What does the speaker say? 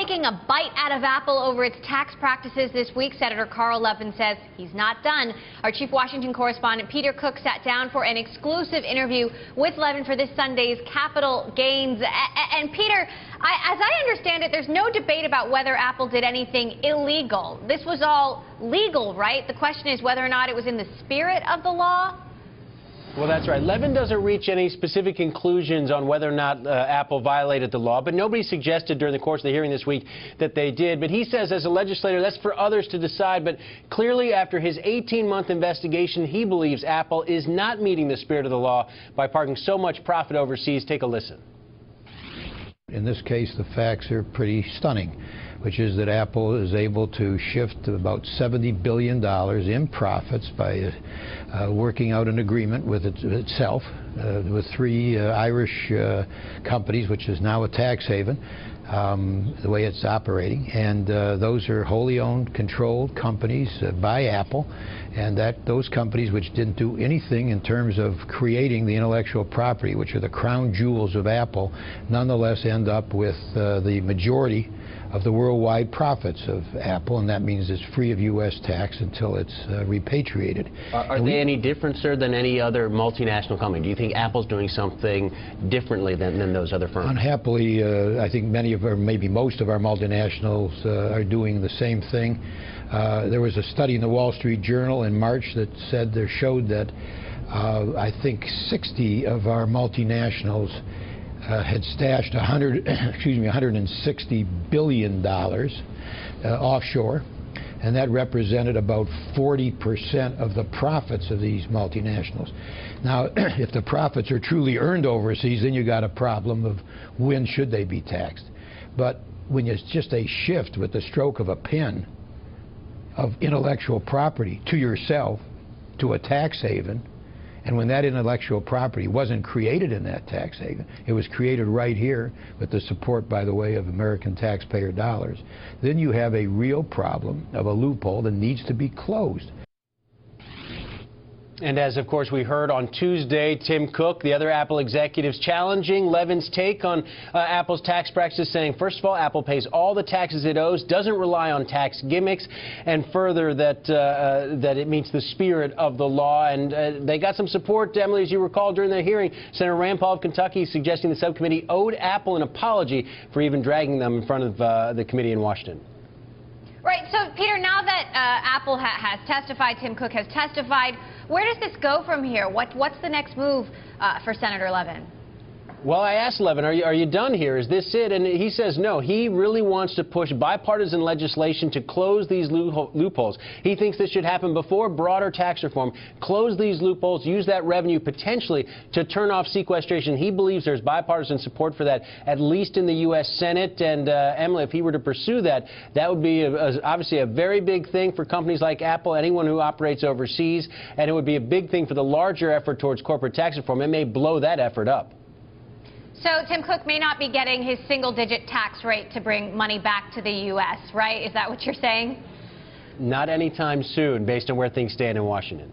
taking a bite out of Apple over its tax practices this week. Senator Levin says he's not done. Our chief Washington correspondent Peter Cook sat down for an exclusive interview with Levin for this Sunday's capital gains. And Peter, as I understand it, there's no debate about whether Apple did anything illegal. This was all legal, right? The question is whether or not it was in the spirit of the law. Well, that's right. Levin doesn't reach any specific conclusions on whether or not Apple violated the law, but nobody suggested during the course of the hearing this week that they did. But he says, as a legislator, that's for others to decide. But clearly, after his 18-month investigation, he believes Apple is not meeting the spirit of the law by parking so much profit overseas. Take a listen. In this case, the facts are pretty stunning, which is that Apple is able to shift about $70 billion in profits by working out an agreement with itself, with three Irish companies, which is now a tax haven, the way it's operating. And those are wholly owned, controlled companies by Apple. And those companies which didn't do anything in terms of creating the intellectual property, which are the crown jewels of Apple, nonetheless end up with the majority of the worldwide profits of Apple, and that means it's free of U.S. tax until it's repatriated. Are they any different, sir, than any other multinational company? Do you think Apple's doing something differently than those other firms? Unhappily, I think many of our, maybe most of our multinationals are doing the same thing. There was a study in the Wall Street Journal in March that showed that I think 60 of our multinationals had stashed $160 billion offshore, and that represented about 40% of the profits of these multinationals. Now, if the profits are truly earned overseas, then you got a problem of when should they be taxed. But when it's just a shift with the stroke of a pen of intellectual property to yourself, to a tax haven, and when that intellectual property wasn't created in that tax haven, it was created right here with the support, by the way, of American taxpayer dollars, then you have a real problem of a loophole that needs to be closed. And as, of course, we heard on Tuesday, Tim Cook, the other Apple executives, challenging Levin's take on Apple's tax practices, saying, first of all, Apple pays all the taxes it owes, doesn't rely on tax gimmicks, and further that it meets the spirit of the law. And they got some support, Emily, as you recall, during the hearing. Senator Rand Paul of Kentucky suggesting the subcommittee owed Apple an apology for even dragging them in front of the committee in Washington. Right. So, Peter, now that Apple has testified, Tim Cook has testified, where does this go from here? What's the next move for Senator Levin? Well, I asked Levin, are you done here? Is this it? And he says no. He really wants to push bipartisan legislation to close these loopholes. He thinks this should happen before broader tax reform. Close these loopholes, use that revenue potentially to turn off sequestration. He believes there's bipartisan support for that, at least in the U.S. Senate. And, Emily, if he were to pursue that, that would be obviously a very big thing for companies like Apple, anyone who operates overseas, and it would be a big thing for the larger effort towards corporate tax reform. It may blow that effort up. So Tim Cook may not be getting his single-digit tax rate to bring money back to the U.S., right? Is that what you're saying? Not anytime soon, based on where things stand in Washington.